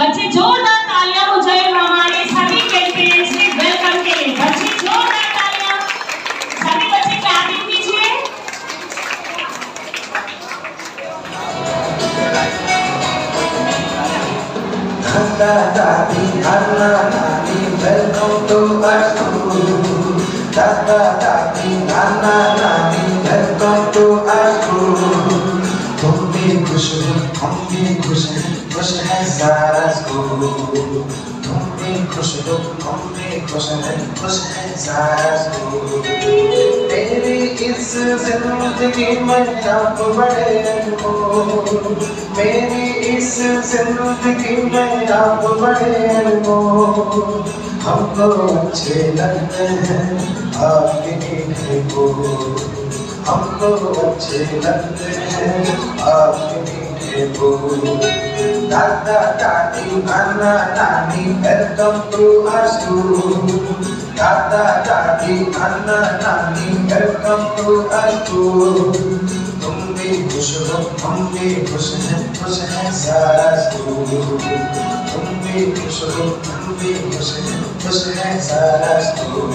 बच्चे जोरदार तालियां हो जाए हमारे सभी कैंडिडेट्स के वेलकम के लिए। बच्चे जोरदार तालियां, सभी बच्चे क्लैपिंग कीजिए। Welcome to our school. Dada, dadi, nana, nani, welcome to our school. तुम भी खुश हो, हम भी खुश है सारा स्कूल। तुम भी खुश हो, हम भी खुश है सारा स्कूल। तेरी इस जिंदगी में आप बड़े अनमोल, मेरी इस जिंदगी में आप बड़े अनमोल। हमको अच्छे लगते हैं आपके मीठे बोल, हमको अच्छे लगते हैं आपके मीठे बोल। दादा दादी नाना नानी वेलकम टू आवर स्कूल। दादा दादी नाना नानी वेलकम टू आवर स्कूल। तुम भी खुश हो, हम भी खुश है सारा स्कूल। तुम भी खुश हो, हम भी खुश है सारा स्कूल।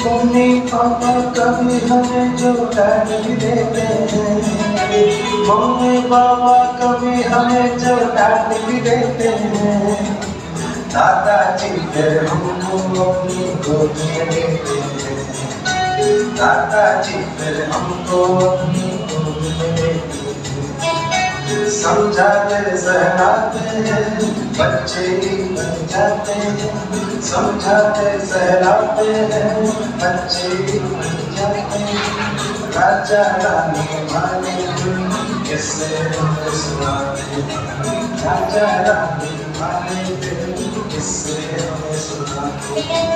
मम्मी पापा कभी हमें जो डांट भी देते हैं, मम्मी पापा कभी हमें जो डांट भी देते हैं, दादाजी फिर हमको अपनी गोद में लेते हैं, दादाजी फिर हमको अपनी गोद में लेते हैं। समझाते सहलाते हैं बच्चे ही बन जाते हैं, समझाते सहलाते हैं बच्चे ही बन जाते हैं। राजा रानी माने किससे हमें सुनाते हैं, राजा रानी माने किससे हमें सुनाते हैं।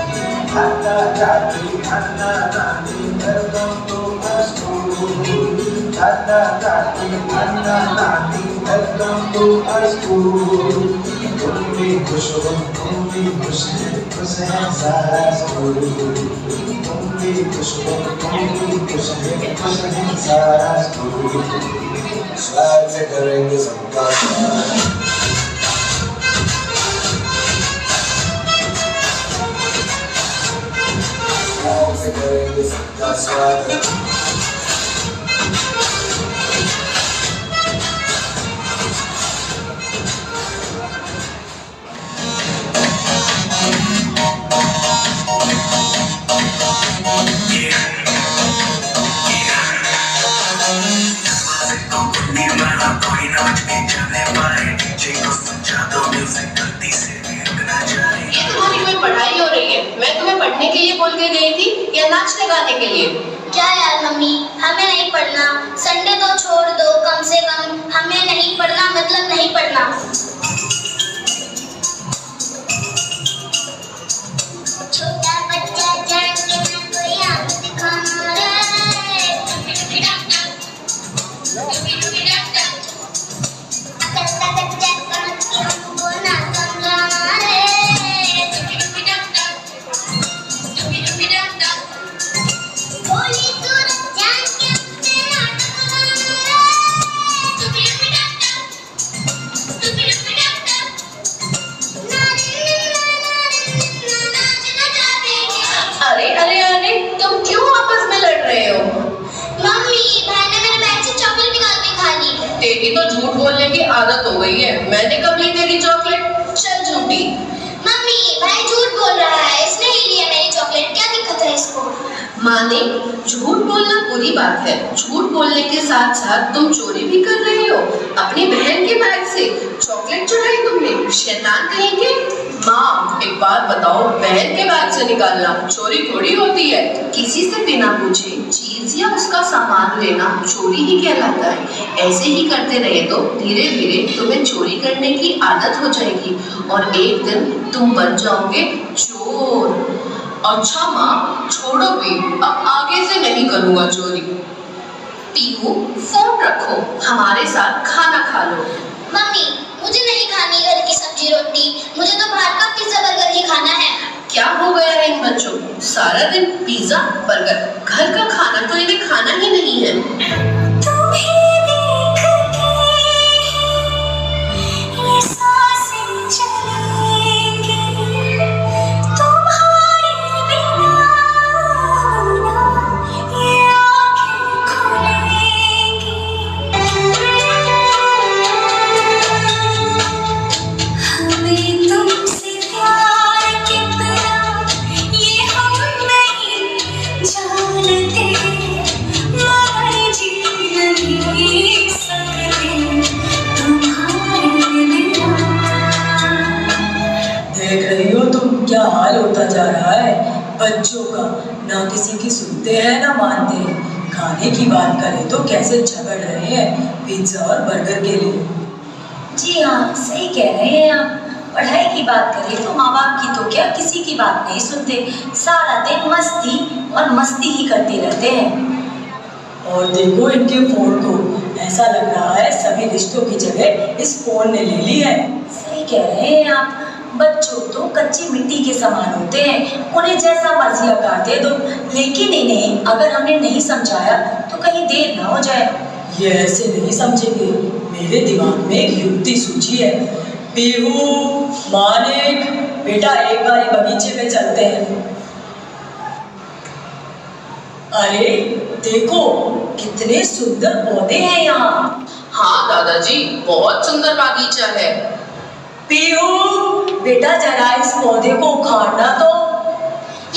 दादा दादी नाना नानी वेलकम टू आवर स्कूल। दादा दादी नाना नानी वेलकम टू आवर स्कूल। तुम भी खुश हो, तुम भी खुश है सारा स्कूल। तुम भी खुश हो, तुम भी खुश है सारा स्कूल। स्लाइड से करेंगे सबका करेंगे सबका स्वागत। पढ़ाई हो रही है, मैं तुम्हें पढ़ने के लिए बोल के गई थी या नाचने गाने के लिए? क्या यार मम्मी, हमें नहीं पढ़ना। संडे तो छोड़ दो, कम से कम हमें नहीं पढ़ना मतलब नहीं पढ़ना। छोटा बच्चा जान के ना कोई आंख दिखाना रे, हमको ना समझाना रे। अरे अरे अरे, तुम क्यों आपस में लड़ रहे हो? मम्मी, भाई ने मेरे बैग से चॉकलेट निकाल के खा ली। तेरी तो झूठ बोलने की आदत हो गई है। मैंने कब ली तेरी चॉकलेट? चल झूठी। मम्मी, भाई झूठ बोल रहा है, इसने ही लिया मेरी चॉकलेट। क्या दिक्कत है इसको? माने, झूठ बोलना बुरी बात है। झूठ बोलने के साथ साथ तुम चोरी भी कर रहे हो। अपनी बहन के बैग से चॉकलेट चुराई तुमने, शैतान कहेंगे। माँ, एक बात बताओ, बहन के बैग से निकालना चोरी थोड़ी होती है। किसी से बिना पूछे चीज या उसका सामान लेना चोरी ही कहलाता है। ऐसे ही करते रहे तो धीरे धीरे तुम्हें चोरी करने की आदत हो जाएगी और एक दिन तुम बन जाओगे चोर। अच्छा माँ, छोड़ो भी, अब आगे से नहीं करूँगा चोरी। पीहू, फोन रखो, हमारे साथ खाना खा लो। मम्मी, मुझे नहीं खानी घर की सब्जी रोटी, मुझे तो बाहर का पिज्जा बर्गर ही खाना है। क्या हो गया है इन बच्चों को? सारा दिन पिज्जा बर्गर, घर का खाना तो इन्हें खाना ही नहीं है। तुम्हें देख के ये सांसें बुरा हाल होता जा रहा है बच्चों का, ना किसी की सुनते हैं ना मानते हैं। खाने की बात करें तो कैसे झगड़ रहे हैं पिज्जा और बर्गर के लिए। जी हाँ, सही कह रहे हैं आप। पढ़ाई की बात करें तो माँ बाप की तो क्या, किसी की बात नहीं सुनते, सारा दिन मस्ती और मस्ती ही करते रहते हैं। और देखो इनके फोन को, ऐसा लग रहा है सभी रिश्तों की जगह इस फोन ने ले ली है। सही कह रहे हैं आप। बच्चों तो कच्ची मिट्टी के समान होते हैं, उन्हें जैसा मर्जी आकार दे दो, लेकिन इन्हें अगर हमने नहीं समझाया तो कहीं देर ना हो जाए। ये ऐसे नहीं समझेंगे। मेरे दिमाग में एक युक्ति सूझी है। पीहू, मानिक, बेटा एक बारी बगीचे में चलते हैं। अरे देखो कितने सुंदर पौधे हैं यहाँ। हाँ दादाजी, बहुत सुंदर बागीचा है। पीहू, बेटा जरा इस पौधे को उखाड़ना तो।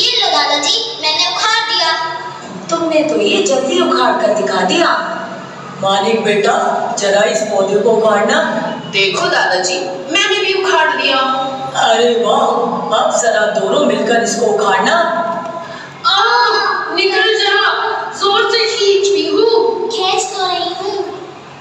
ये लो दादाजी, मैंने उखाड़ दिया। तुमने तो ये जल्दी उखाड़ कर दिखा दिया। मानिक बेटा जरा इस पौधे को उखाड़ना। देखो दादाजी, मैंने भी उखाड़ दिया। अरे वाह, अब जरा दोनों मिलकर इसको उखाड़ना। निकल जा, जोर से खींच पीहू। खींच तो रही हूँ।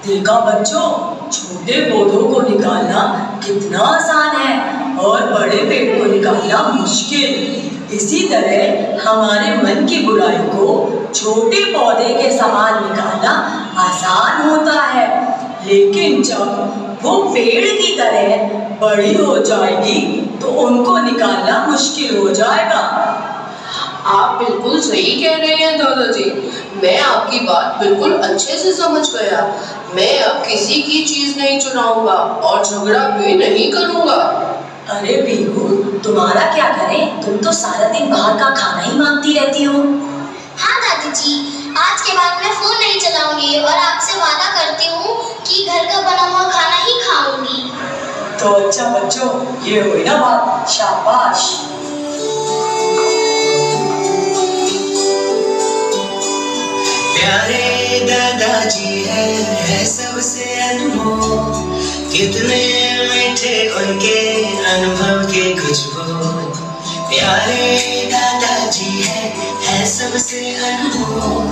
देखा बच्चों, छोटे पौधों को निकालना कितना आसान है और बड़े पेड़ को निकालना मुश्किल। इसी तरह हमारे मन की बुराई को छोटे पौधे के समान निकालना आसान होता है, लेकिन जब वो पेड़ की तरह बड़ी हो जाएगी तो उनको निकालना मुश्किल हो जाएगा। आप बिल्कुल सही कह रहे हैं दादाजी, मैं आपकी बात बिल्कुल अच्छे से समझ गया। मैं अब किसी की चीज नहीं चुराऊंगा और झगड़ा भी नहीं करूंगा। अरे पीहू, तुम्हारा क्या करें, तुम तो सारा दिन बाहर का खाना ही मांगती रहती हो। हाँ दादाजी, आज के बाद मैं फोन नहीं चलाऊंगी और आपसे वादा करती हूँ कि घर का बना हुआ खाना ही खाऊंगी। तो अच्छा बच्चों, ये हुई ना बात, शाबाश। प्यारे दादाजी है सबसे अनमोल, कितने मीठे उनके अनुभव के खुशबू। प्यारे दादाजी है सबसे अनमोल,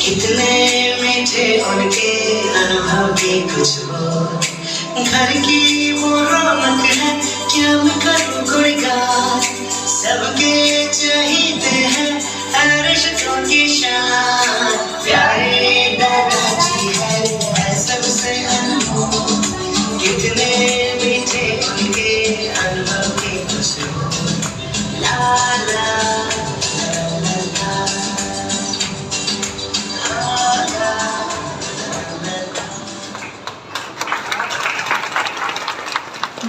कितने मीठे उनके अनुभव की खुशबू। घर की वो रौनक है, क्या मैं करूं गुणगान, सबके चाहते हैं रिश्तों की शान। प्यारे दादाजी है सबसे अनमोल, कितने मीठे उनके अनुभव की खुशबू। ला ला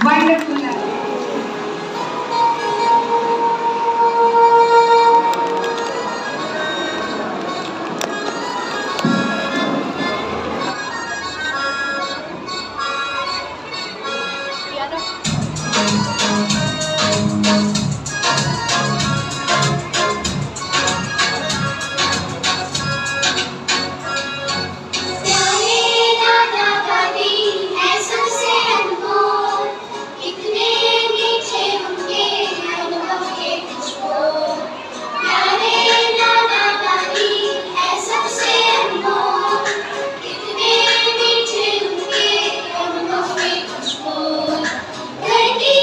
Wonderful. घर की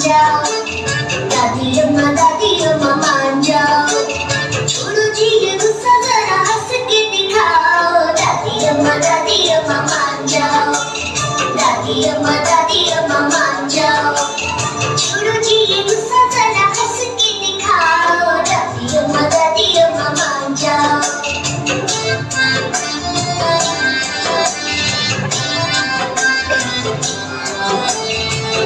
जाओ, दादी अम्मा मान जाओ। छोड़ो जी ये गुस्सा, जरा हंस के दिखाओ। दादी अम्मा मान जाओ, दादी अम्मा मान जाओ। छोड़ो जी ये गुस्सा, जरा हंस के दिखाओ। दादी अम्मा मान जाओ।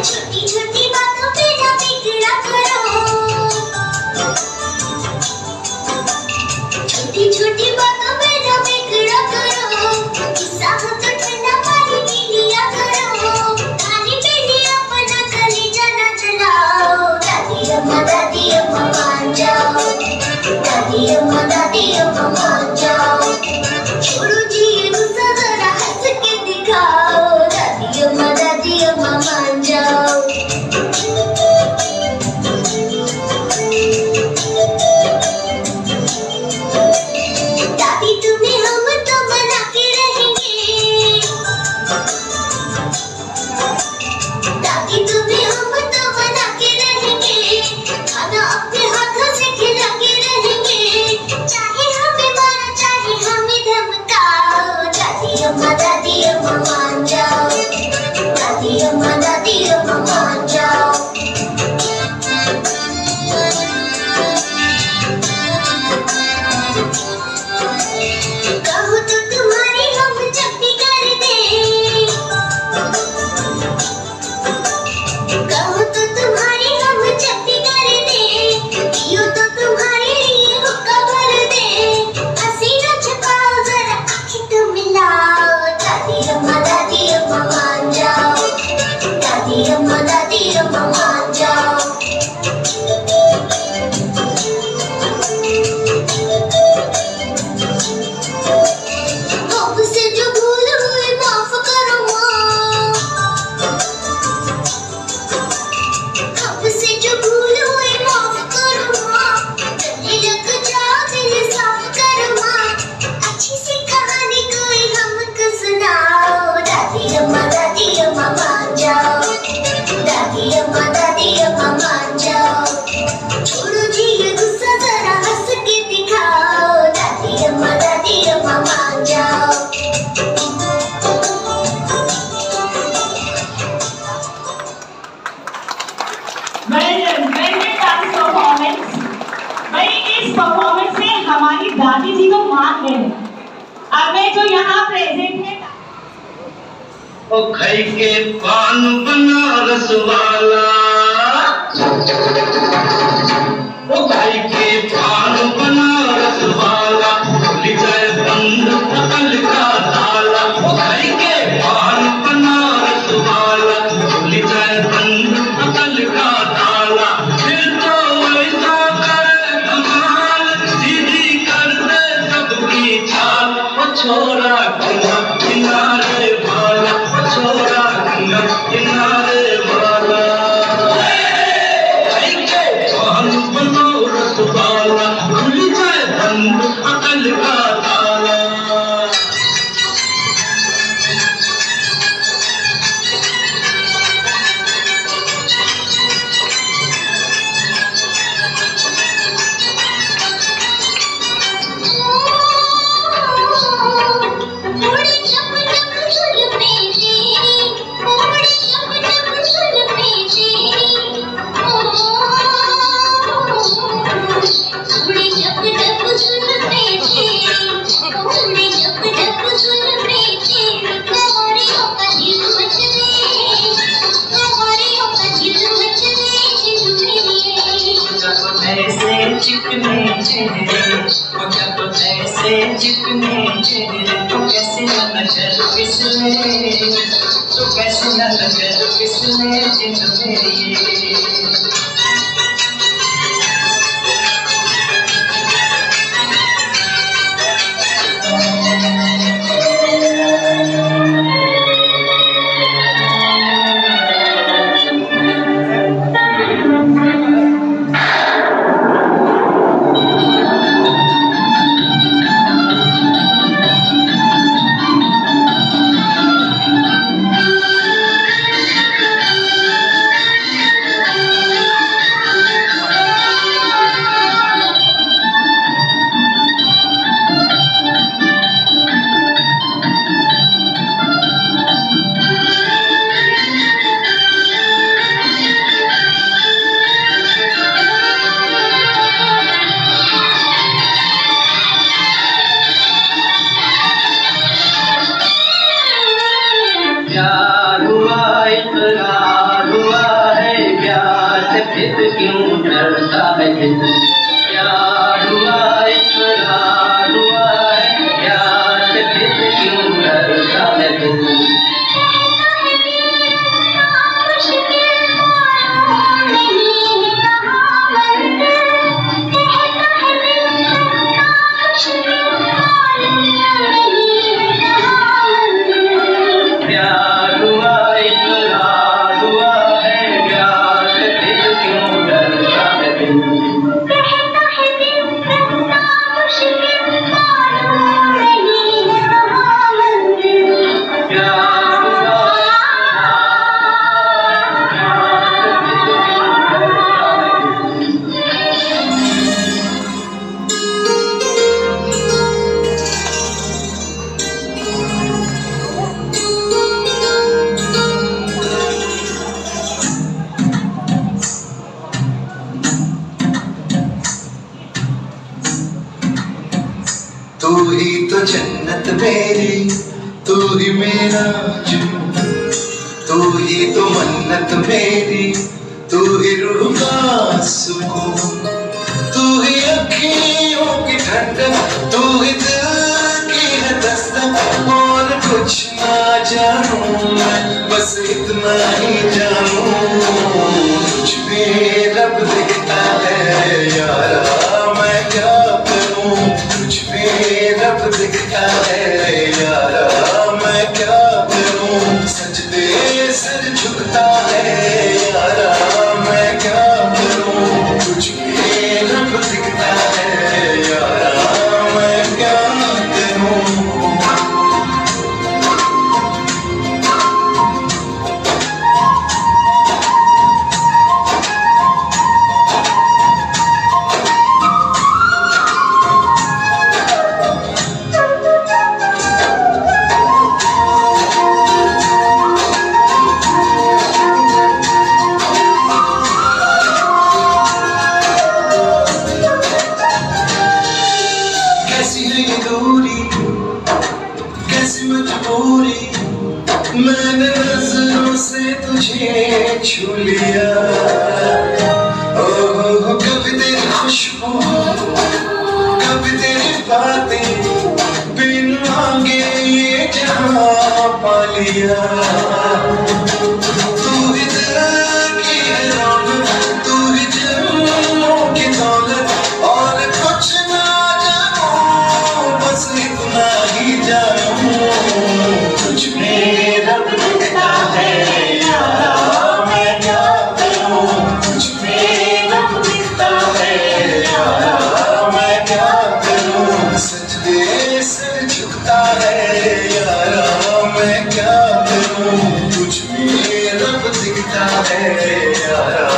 छोटी छोटी बातों पे ना बिगड़ा करो, छोटी छोटी बातों पे ना बिगड़ा करो। किस्सा हो तो ठंडा पानी पी लिया करो। खाने पे ही अपना कलेजा ना जलाओ। दादी अम्मा मान जाओ, दादी अम्मा मान जाओ। छोड़ो जी ये गुस्सा, जरा हंस के दिखाओ। दादी अम्मा मान जाओ। दादी तुम्हें हम तो मना के रहेंगे, दादी तुम्हें हम तो मना के रहेंगे। खाना अपने हाथों से खिला के रहेंगे। चाहे हमें मारो, चाहे हमें धमकाओ। दादी अम्मा मान जाओ, दादी अम्मा मान जाओ। कहो तो तुम्हारी हम जप्ती कर दे, कहो तो तुम्हारी हम जप्ती कर दे। पियो तो तुम्हारे लिए हुक्का भर दे। हंसी न छुपाओ, जरा आँखें तो मिलाओ। दादी अम्मा मान जाओ, दादी अम्मा मान जाओ। हमसे जो भूल हुई माफ करो माँ, हमसे जो भूल हुई माफ करो माँ। गले लग जाओ, दिल साफ करो माँ। अच्छी सी कहानी कोई हमको सुनाओ। दादी अम्मा मान जाओ, दादी अम्मा मान जाओ। छोड़ो जी ये गुस्सा, जरा हंस के दिखाओ। दादी अम्मा मान जाओ। Dance performance. भाई इस परफॉर्मेंस से हमारी दादी जी को मान गए। अब मैं जो यहाँ प्रेजेंट है, ओ खाई के पान बनारस वाला, ओ खाई के पान बनारस वाला। खुल जाए बंद अकल का ताला। ओ खाई के पान बनारस वाला। खुल जाए बंद अकल का ताला। फिर तो ऐसा करे धमाल, सीधी कर दे सबकी चाल। ओ छोरा किनारे वाला, ओ छोरा किनारे वाला। खाई के पान बनारस वाला। खुल जाए बंद अकल का ताला। थोड़ी जब जब जुल्फे तेरी, थोड़ी जब जब जुल्फे तेरी। थोड़ी जब जब जुल्फे तेरी, थोड़ी जब जब जुल्फे तेरी। कवारियों का दिल मचले, कवारियों का दिल मचले सिंदूरी। जब ऐसे चिकने चेहरे, जब ऐसे चिकने चेहरे। तो कैसे न नजर फिसले, तो कैसे न नजर फिसले जिन मेरी। फिर क्यों डरता है दिल, प्यार हुआ इकरार हुआ है, प्यार से फिर क्यों डरता है दिल। तू ही तो जन्नत मेरी, तू ही मेरा जुनून, तू ही तो मन्नत मेरी, तू ही रूह का सुकून, तू ही अखियों की ठंडक, तू ही दिल की है दस्तक। और कुछ ना जानूं मैं, बस इतना ही जानूं, तुझ में रब दिखता है यारा, मैं क्या करूं, तुझ में रब दिखता है यारा, मैं क्या करूं, सजदे सिर झुकता है यारा, मैं क्या करूं, तुझ में रब दिखता है यारा, मैं क्या करूं। कैसी है ये दूरी, कैसी मजबूरी, मैंने नजरों से तुझे छू लिया। ओह कभी तेरी खुशबू, कभी तेरी बातें, बिन मांगे ये जहां पा लिया। तू ही दिल की है रौनक, तू ही जन्मों की दौलत, और कुछ ना जानूं, बस इतना ही जानूं, तुझ में रब दिखता है यारा, मैं क्या करूं, तुझ में रब दिखता है यारा, मैं क्या करूं, सजदे सिर झुकता है यारा, मैं क्या करूं, तुझ में रब दिखता है यारा,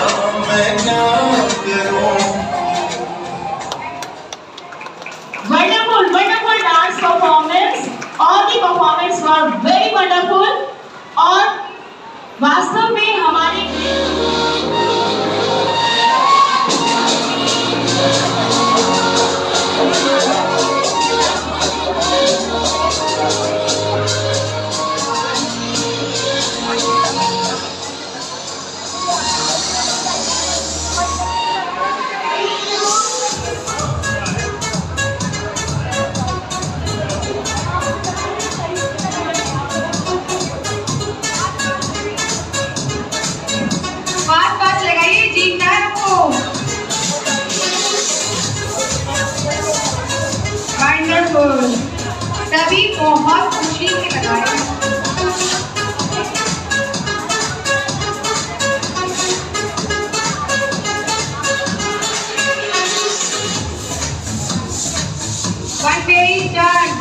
मैं क्या करूं। Wonderful, wonderful dance performance. All the performance were very wonderful. और वास्तव में हमारे पास पास लगाइए जीतदार को। वंडरफुल, सभी बहुत खुशी से लगाए। One page done.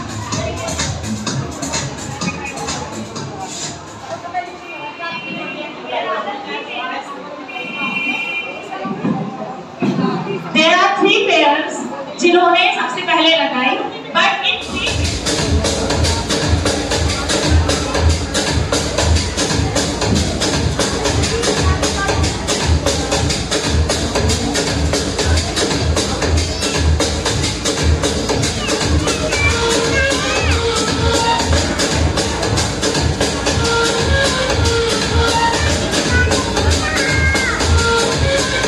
There are 3 pairs जिन्होंने सबसे पहले लगाई, but in 3 Thank you.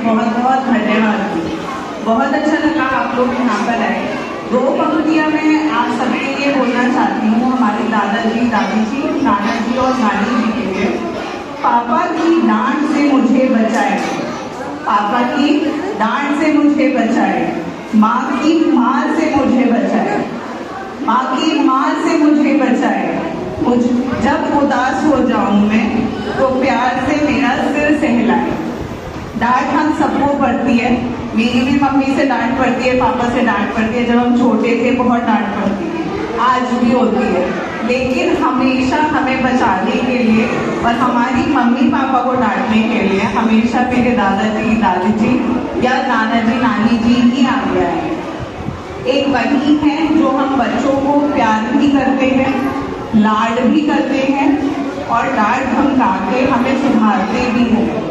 बहुत बहुत धन्यवाद। बहुत अच्छा लगा आप लोग यहाँ पर आए। 2 पंक्तियाँ मैं आप सबके लिए बोलना चाहती हूँ, हमारे दादाजी, दादी जी, नाना जी और नानी जी के लिए। पापा की डांट से मुझे बचाए, पापा की डांट से मुझे बचाए, माँ की मार से मुझे बचाए, माँ की मार से मुझे बचाए। जब उदास हो जाऊं मैं तो प्यार से मेरा सिर सहलाए। डांट हम सबको पड़ती है, मेरी भी मम्मी से डांट पड़ती है, पापा से डांट पड़ती है। जब हम छोटे थे बहुत डांट पड़ती थी, आज भी होती है, लेकिन हमेशा हमें बचाने के लिए और हमारी मम्मी पापा को डांटने के लिए हमेशा मेरे दादाजी, दादी जी या नाना जी, नानी जी ही आगे आए। एक वही है जो हम बच्चों को प्यार भी करते हैं, लाड भी करते हैं और डांट धमका के हमें सुधारते भी हैं।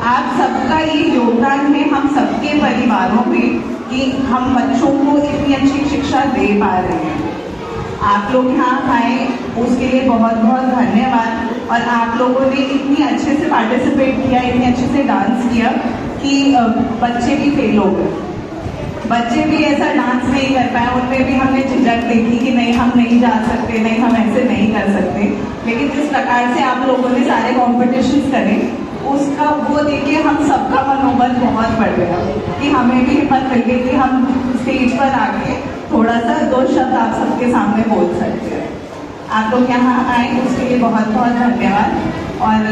आप सबका ये योगदान है हम सबके परिवारों में कि हम बच्चों को इतनी अच्छी शिक्षा दे पा रहे हैं। आप लोग यहाँ आए उसके लिए बहुत बहुत धन्यवाद। और आप लोगों ने इतनी अच्छे से पार्टिसिपेट किया, इतने अच्छे से डांस किया कि बच्चे भी फेल हो गए। बच्चे भी ऐसा डांस नहीं कर पाए, उनमें भी हमने झिझक देखी कि नहीं हम नहीं जा सकते, नहीं हम ऐसे नहीं कर सकते। लेकिन जिस प्रकार से आप लोगों ने सारे कॉम्पिटिशन्स करे उसका वो देखिए हम सबका मनोबल बहुत बढ़ गया कि हमें भी हिम्मत मिल गई कि हम स्टेज पर आके थोड़ा सा 2 शब्द आप सबके सामने बोल सकते हैं। आप लोग यहाँ आए उसके लिए बहुत बहुत धन्यवाद। और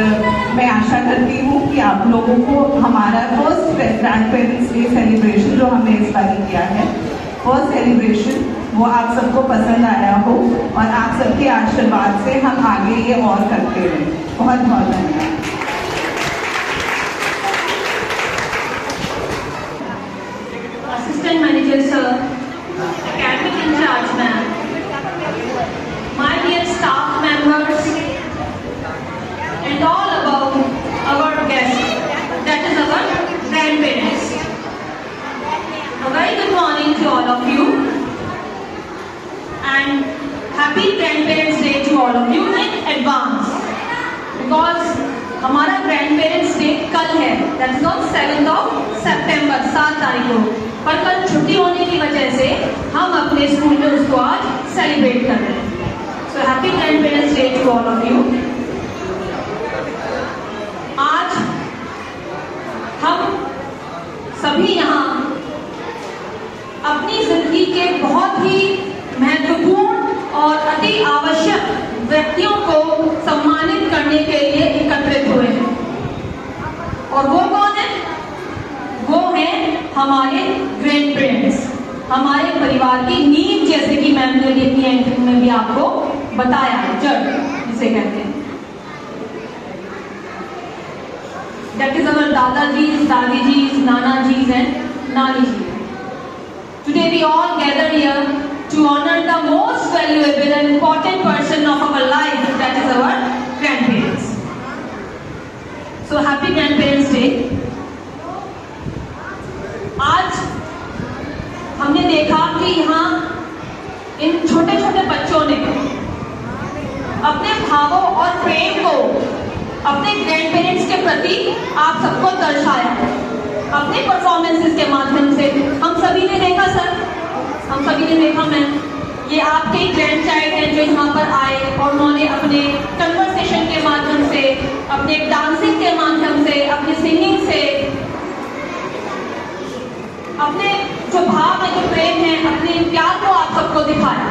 मैं आशा करती हूँ कि आप लोगों को हमारा first grand parents day celebration जो हमने इस बार किया है, फर्स्ट सेलिब्रेशन, वो आप सबको पसंद आया हो और आप सबके आशीर्वाद से हम आगे ये और करते रहें। बहुत बहुत धन्यवाद। Assistant Manager Sir, Academic in Charge Ma'am, my dear staff members, and all about our guests, that is our grandparents. A very good morning to all of you, and happy Grandparents Day to all of you in advance, because हमारा Grandparents Day कल है, that is on 7th of September, 7 तारीख को। पर कल छुट्टी होने की वजह से हम अपने स्कूल में उसको आज सेलिब्रेट कर रहे हैं। So happy grandparents day to all of you. आज हम सभी यहाँ अपनी जिंदगी के बहुत ही महत्वपूर्ण और अति आवश्यक व्यक्तियों को सम्मानित करने के लिए एकत्रित हुए हैं। और वो कौन है? वो हैं हमारे ग्रैंड पेरेंट्स, हमारे परिवार की नींव, जैसे कि मैम ने अपनी एंट्री में भी आपको बताया, जड़ जिसे कहते हैं। That is our dadajis, dadijis, nanajis and naniji. Today we all gather here to honour the most valuable and important person of our life, that is our grand parents. So happy grand parents day. आज हमने देखा कि यहाँ इन छोटे छोटे बच्चों ने अपने भावों और प्रेम को अपने ग्रैंड पेरेंट्स के प्रति आप सबको दर्शाया अपने परफॉर्मेंसेस के माध्यम से। हम सभी ने देखा सर, हम सभी ने देखा मैम, ये आपके ग्रैंड चाइल्ड हैं जो यहाँ पर आए और उन्होंने अपने कन्वर्सेशन के माध्यम से, अपने डांसिंग के माध्यम से, अपनी सिंगिंग से, अपने जो भाव है, जो प्रेम है, अपने प्यार को आप सबको दिखाया,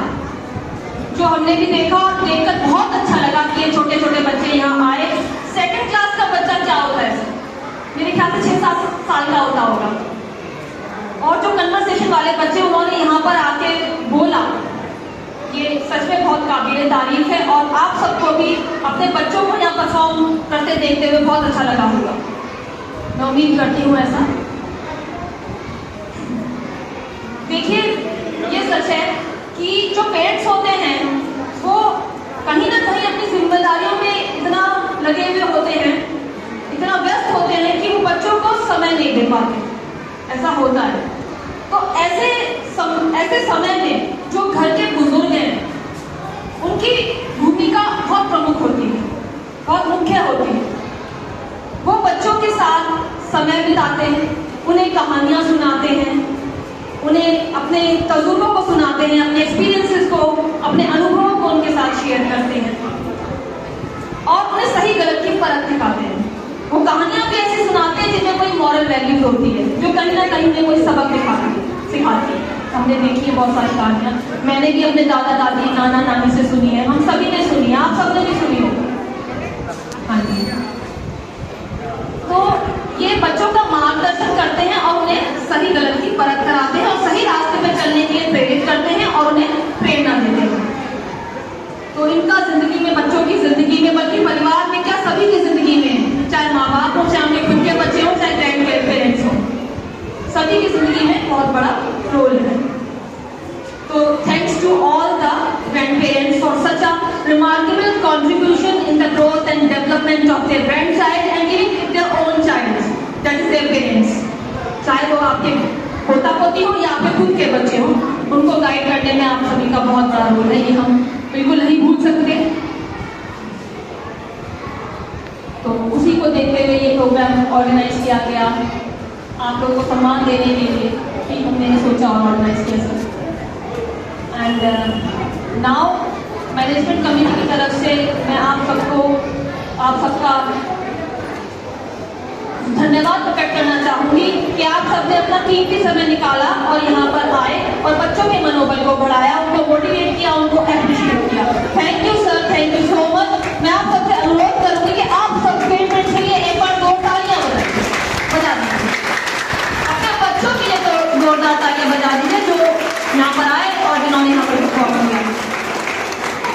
जो हमने भी देखा और देखकर बहुत अच्छा लगा कि ये छोटे छोटे बच्चे यहाँ आए। 2nd क्लास का बच्चा क्या होता है सर? मेरे ख्याल से 6-7 साल का होता होगा। और जो कन्वर्सेशन वाले बच्चे उन्होंने यहाँ पर आके बोला, ये सच में बहुत काबिल तारीफ है। और आप सबको भी अपने बच्चों को यहाँ परफॉर्म करते देखते हुए बहुत अच्छा लगा होगा, मैं उम्मीद करती हूँ ऐसा। देखिए ये सच है कि जो पेरेंट्स होते हैं वो कहीं ना कहीं अपनी जिम्मेदारियों में इतना लगे हुए होते हैं, इतना व्यस्त होते हैं कि वो बच्चों को समय नहीं दे पाते। ऐसा होता है। तो ऐसे समय में जो घर के बुजुर्ग हैं उनकी भूमिका बहुत प्रमुख होती है, बहुत मुख्य होती है। वो बच्चों के साथ समय बिताते हैं, उन्हें कहानियाँ सुनाते हैं, उन्हें अपने तजुर्बों को सुनाते हैं, अपने एक्सपीरियंसेस को, अपने अनुभवों को उनके साथ शेयर करते हैं और उन्हें सही गलत की फर्क दिखाते हैं। वो कहानियाँ भी ऐसी सुनाते हैं जिनमें कोई मॉरल वैल्यूज होती है, जो कहीं ना कहीं उन्हें कोई सबक सिखाती है। हमने देखी है बहुत सारी कहानियाँ, मैंने भी अपने दादा दादी नाना नानी से सुनी है, हम सभी ने सुनी है, आप सबने भी सुनी होगी। हाँ जी, तो ये बच्चों का मार्गदर्शन करते हैं और उन्हें सही गलत की परख कराते हैं और सही रास्ते पर चलने के लिए प्रेरित करते हैं और उन्हें प्रेरणा देते हैं। तो इनका जिंदगी में, बच्चों की जिंदगी में, बल्कि परिवार में क्या सभी की जिंदगी में, चाहे माँ बाप हो, चाहे उनके खुद के बच्चे हो, चाहे ग्रैंड पेरेंट्स हो, सभी की जिंदगी में बहुत बड़ा रोल है। तो thanks to all the grandparents for such a remarkable contribution in the growth and development of their grandchild and giving their own child, that is their parents. चाहे वो आपके पोता पोती हो या आपके खुद के बच्चे हो, उनको गाइड करने में आप सभी का बहुत बड़ा रोल है, ये हम बिल्कुल नहीं भूल सकते। तो उसी को देखते हुए ये प्रोग्राम ऑर्गेनाइज किया गया, आप लोगों को सम्मान देने के लिए कि हमने सोचा और ऑर्गेनाइज किया sir. And now management committee की तरफ से मैं आप सबका धन्यवाद प्रकट करना चाहूँगी कि आप सबने अपना कीमती समय निकाला और यहाँ पर आए और बच्चों के मनोबल को बढ़ाया, उनको मोटिवेट किया, उनको एप्रिशिएट किया। Thank you sir, thank you so much. मैं आप सबसे अनुरोध करूँगी कि आप सब पेरेंट्स के लिए एक बार 2 तालियां बजा दीजिए, अपने बच्चों के लिए तो जोरदार तालियां बजा दीजिए जो यहाँ पर आए और जिन्होंने यहाँ पर परफॉर्म किया।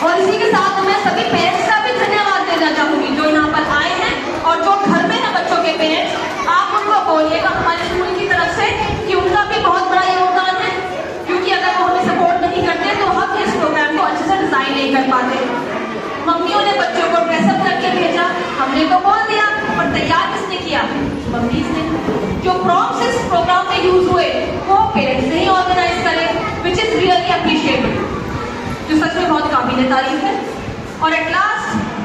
और इसी के साथ मैं सभी पेरेंट्स का भी धन्यवाद देना चाहूँगी जो यहाँ पर आए हैं और जो घर में है बच्चों के पेरेंट्स, आप उनको बोलिएगा हमारे स्कूल की तरफ से कि उनका भी बहुत बड़ा योगदान है, क्योंकि अगर वो हमें सपोर्ट नहीं करते तो हम इस प्रोग्राम को अच्छे से डिजाइन नहीं कर पाते। मम्मियों ने बच्चों को ड्रेसअप करके भेजा, हमने तो बोल दिया, पर तैयार किसने किया? मम्मीज ने। जो प्रॉम्प्ट्स इस प्रोग्राम में यूज हुए वो पेरेंट्स ने ही ऑर्गेनाइज करे, विच इज रियली अप्रिशिएटेड, जो सच में बहुत काबिल तारीफ है। और at last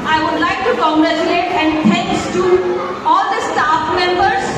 I would like to congratulate and thanks to all the staff members